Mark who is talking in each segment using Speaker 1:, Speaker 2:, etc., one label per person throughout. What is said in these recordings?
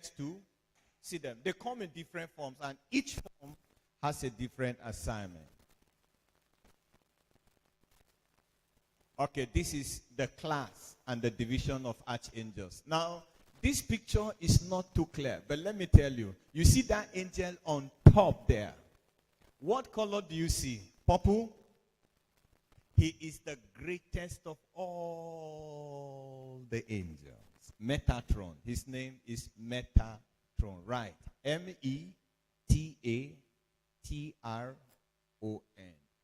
Speaker 1: to see them. They come in different forms, and each form has a different assignment. Okay, this is the class and the division of archangels. Now, this picture is not too clear, but let me tell you. You see that angel on top there. What color do you see? Purple? He is the greatest of all the angels. Metatron. His name is Metatron. Right. M-E-T-A-T-R-O-N.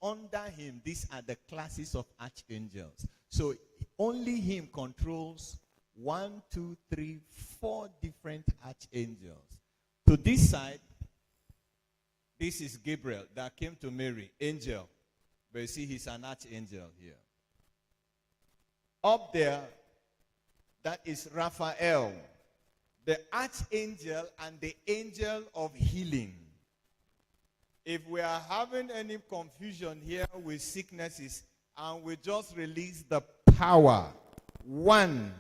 Speaker 1: Under him, these are the classes of archangels. So only him controls 1, 2, 3, 4 different archangels. To this side, this is Gabriel that came to Mary, angel. But you see, he's an archangel here. Up there, that is Raphael, the archangel and the angel of healing. If we are having any confusion here with sicknesses, and we just release the power. 1,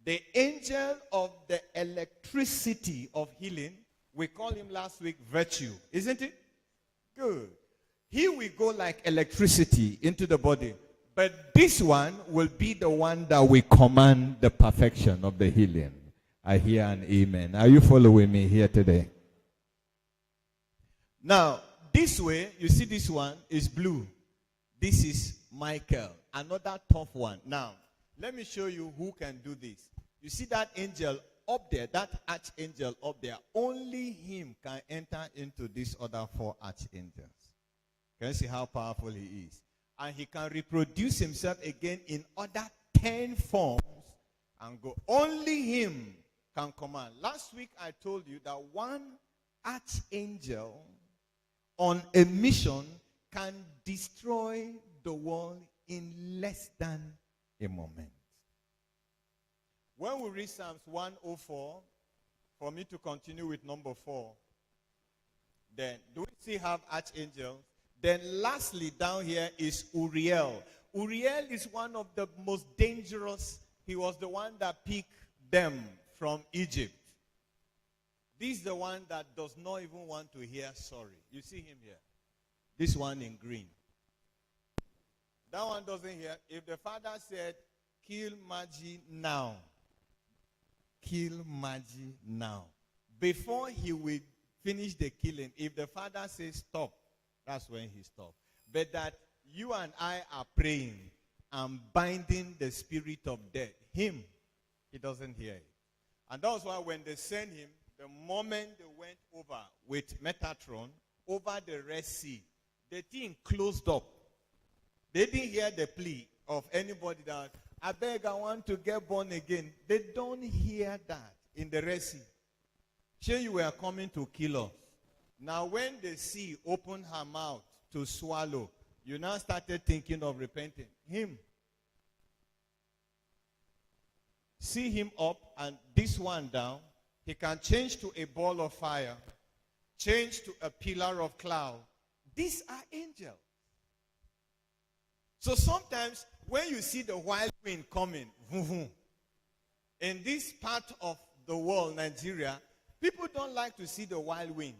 Speaker 1: the angel of the electricity of healing, we call him last week virtue, isn't it? Good. He will go like electricity into the body. But this one will be the one that will command the perfection of the healing. I hear an amen. Are you following me here today? Now, this way, you see this one is blue. This is Michael, another tough one. Now, let me show you who can do this. You see that angel up there, that archangel up there, only him can enter into these other 4 archangels. Can you see how powerful he is? And he can reproduce himself again in other 10 forms and go. Only him can command. Last week I told you that one archangel on a mission can destroy the world in less than a moment. When we read Psalms 104, for me to continue with number 4, then do we still have archangels? Then lastly, down here is Uriel. Uriel is one of the most dangerous. He was the one that picked them from Egypt. This is the one that does not even want to hear sorry. You see him here. This one in green. That one doesn't hear. If the father said, kill Maji now. Kill Maji now. Before he will finish the killing, if the father says stop, that's when he stopped. But that you and I are praying and binding the spirit of death. Him, he doesn't hear it. And that's why when they sent him, the moment they went over with Metatron, over the Red Sea, the thing closed up. They didn't hear the plea of anybody that, I beg, I want to get born again. They don't hear that in the Red Sea. Sure, you were coming to kill us. Now, when the sea opened her mouth to swallow, you now started thinking of repenting. Him. See him up and this one down. He can change to a ball of fire, change to a pillar of cloud. These are angels. So sometimes when you see the wild wind coming, in this part of the world, Nigeria, people don't like to see the wild wind.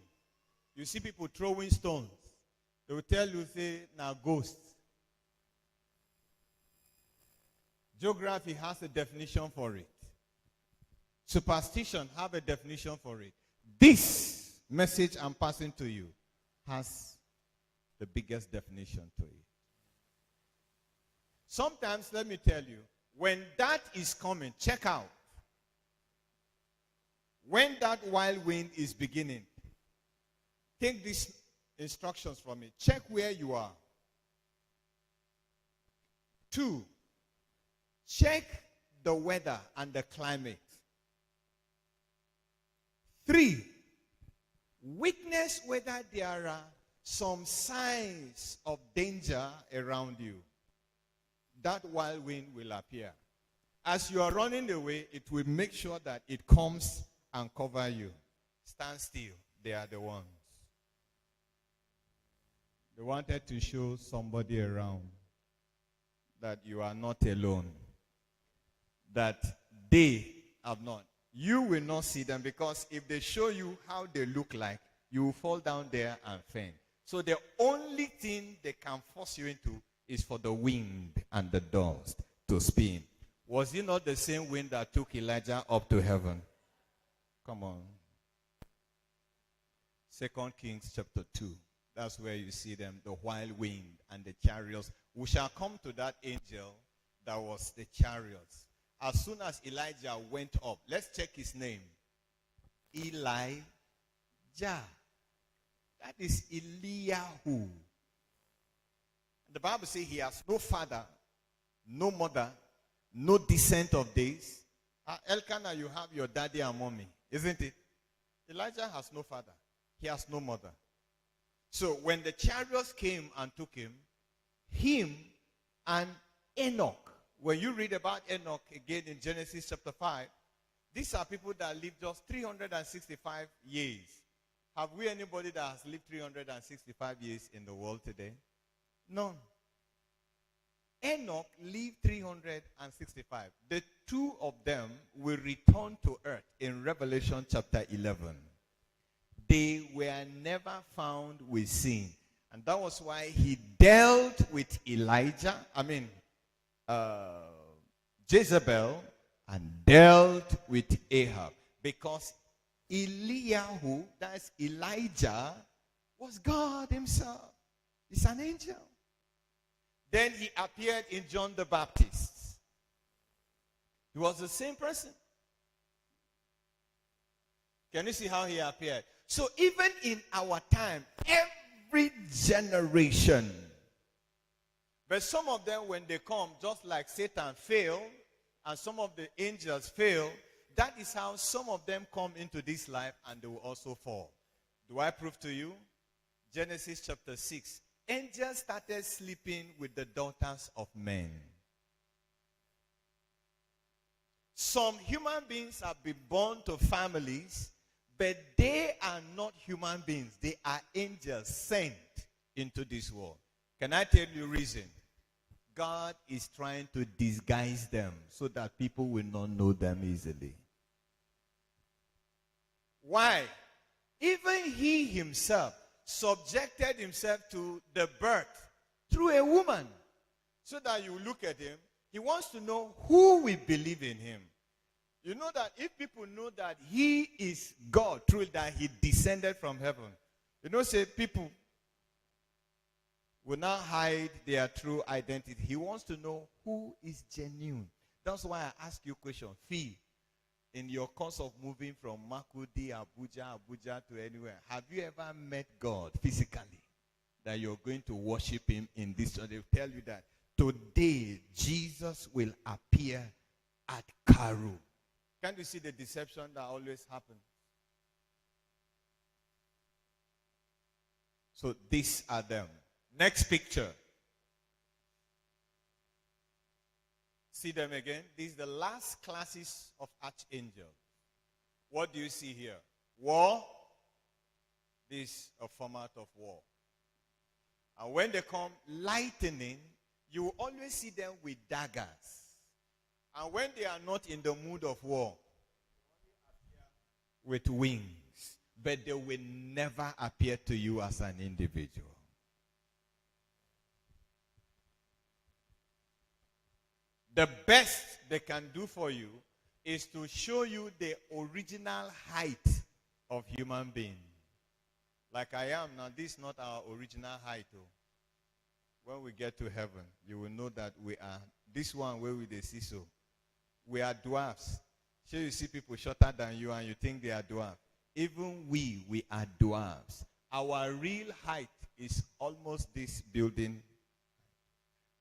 Speaker 1: You see people throwing stones. They will tell you, say, now ghosts. Geography has a definition for it. Superstition have a definition for it. This message I'm passing to you has the biggest definition to it. Sometimes, let me tell you, when that is coming, check out. When that wild wind is beginning, take these instructions from me. Check where you are. 2, check the weather and the climate. 3, witness whether there are some signs of danger around you. That wild wind will appear. As you are running away, it will make sure that it comes and cover you. Stand still. They are the ones. They wanted to show somebody around that you are not alone. That they have not. You will not see them, because if they show you how they look like, you will fall down there and faint. So the only thing they can force you into is for the wind and the dust to spin. Was it not the same wind that took Elijah up to heaven? Come on. 2 Kings chapter 2. That's where you see them, the wild wind and the chariots. We shall come to that angel that was the chariots. As soon as Elijah went up, let's check his name. Elijah. That is Eliyahu. The Bible says he has no father, no mother, no descent of days. Elkanah, you have your daddy and mommy, isn't it? Elijah has no father. He has no mother. So when the chariots came and took him and Enoch, when you read about Enoch again in Genesis chapter 5, these are people that lived just 365 years. Have we anybody that has lived 365 years in the world today? None. Enoch lived 365. The two of them will return to earth in Revelation chapter 11. They were never found with sin. And that was why he dealt with Jezebel, and dealt with Ahab. Because Eliyahu, that's Elijah, was God himself. He's an angel. Then he appeared in John the Baptist. He was the same person. Can you see how he appeared? So even in our time, every generation, but some of them, when they come, just like Satan failed, and some of the angels fail, that is how some of them come into this life and they will also fall. Do I prove to you? Genesis chapter 6. Angels started sleeping with the daughters of men. Some human beings have been born to families, but they are not human beings. They are angels sent into this world. Can I tell you reason? God is trying to disguise them so that people will not know them easily. Why? Even he himself subjected himself to the birth through a woman. So that you look at him, he wants to know who will believe in him. You know that if people know that he is God, truly that he descended from heaven, you know, say people will not hide their true identity. He wants to know who is genuine. That's why I ask you a question. Fee, in your course of moving from Makudi, Abuja to anywhere, have you ever met God physically? That you're going to worship him in this church? They'll tell you that today Jesus will appear at KARU. Can't you see the deception that always happens? So these are them. Next picture. See them again? These are the last classes of archangels. What do you see here? War. This is a format of war. And when they come lightning, you will always see them with daggers. And when they are not in the mood of war, with wings, but they will never appear to you as an individual. The best they can do for you is to show you the original height of human being. Like I am now, this is not our original height. Oh. When we get to heaven, you will know that we are, this one where we see so. We are dwarfs. So you see people shorter than you and you think they are dwarfs. Even we are dwarfs. Our real height is almost this building.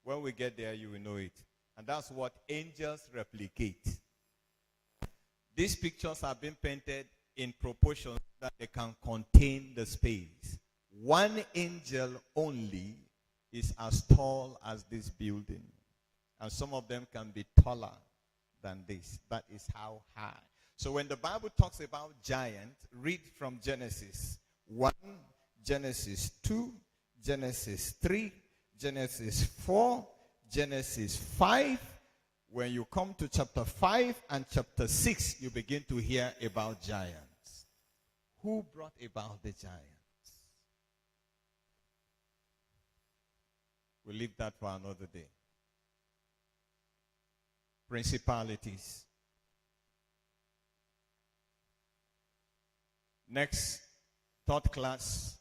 Speaker 1: When we get there, you will know it. And that's what angels replicate. These pictures have been painted in proportions that they can contain the space. One angel only is as tall as this building. And some of them can be taller than this. That is how high. So when the Bible talks about giant, read from Genesis 1, Genesis 2, Genesis 3, Genesis 4, Genesis 5. When you come to chapter 5 and chapter 6, you begin to hear about giants. Who brought about the giants? We'll leave that for another day. Principalities. Next, third class,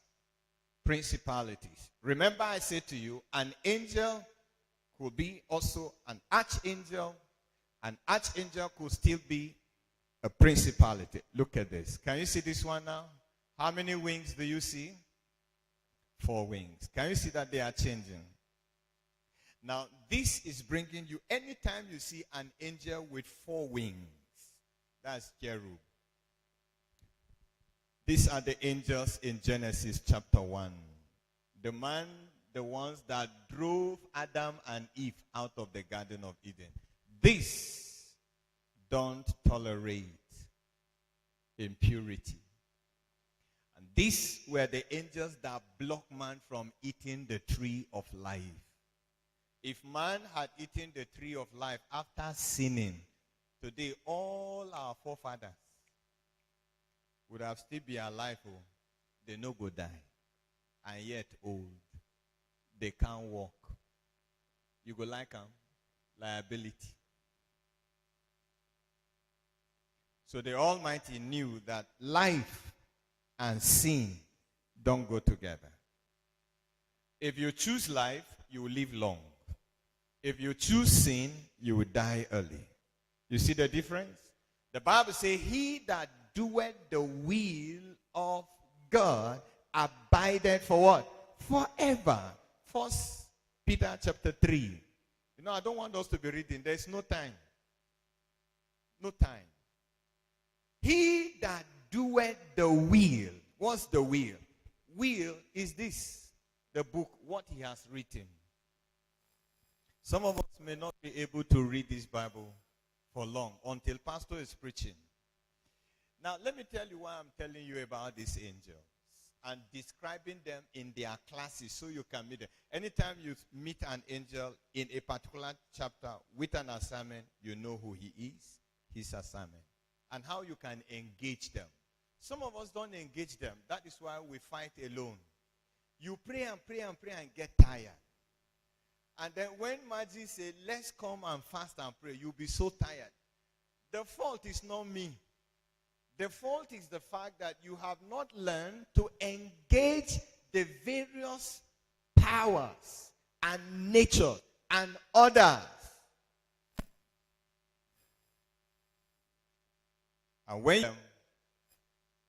Speaker 1: principalities. Remember I said to you, an angel could be also an archangel. An archangel could still be a principality. Look at this. Can you see this one now? How many wings do you see? 4 wings. Can you see that they are changing? Now, this is bringing you, anytime you see an angel with 4 wings, that's cherub. These are the angels in Genesis chapter 1. The ones that drove Adam and Eve out of the Garden of Eden. These don't tolerate impurity. And these were the angels that blocked man from eating the tree of life. If man had eaten the tree of life after sinning, today all our forefathers would have still been alive. Oh, they no go die. And yet old. They can't walk. You go like them? Liability. So the Almighty knew that life and sin don't go together. If you choose life, you will live long. If you choose sin, you will die early. You see the difference? The Bible says, he that doeth the will of God abideth for what? Forever. 1 Peter chapter 3. You know, I don't want us to be reading. There's no time. No time. He that doeth the will. What's the will? Will is this. The book, what he has written. Some of us may not be able to read this Bible for long until pastor is preaching. Now, let me tell you why I'm telling you about these angels and describing them in their classes so you can meet them. Anytime you meet an angel in a particular chapter with an assignment, you know who he is, his assignment, and how you can engage them. Some of us don't engage them. That is why we fight alone. You pray and pray and pray and get tired. And then when Maji says, let's come and fast and pray, you'll be so tired. The fault is not me. The fault is the fact that you have not learned to engage the various powers and nature and others. And when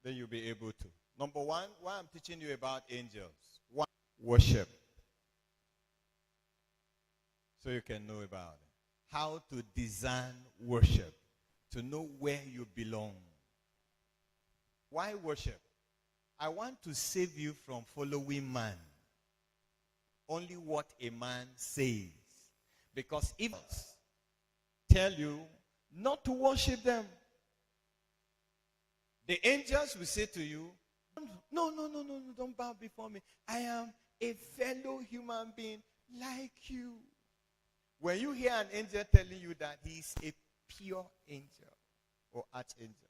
Speaker 1: then you'll be able to. Number one, why I'm teaching you about angels. One, worship. So you can know about it. How to design worship. To know where you belong. Why worship? I want to save you from following man. Only what a man says. Because if tell you not to worship them, the angels will say to you, no, don't bow before me. I am a fellow human being like you. When you hear an angel telling you that he is a pure angel or archangel,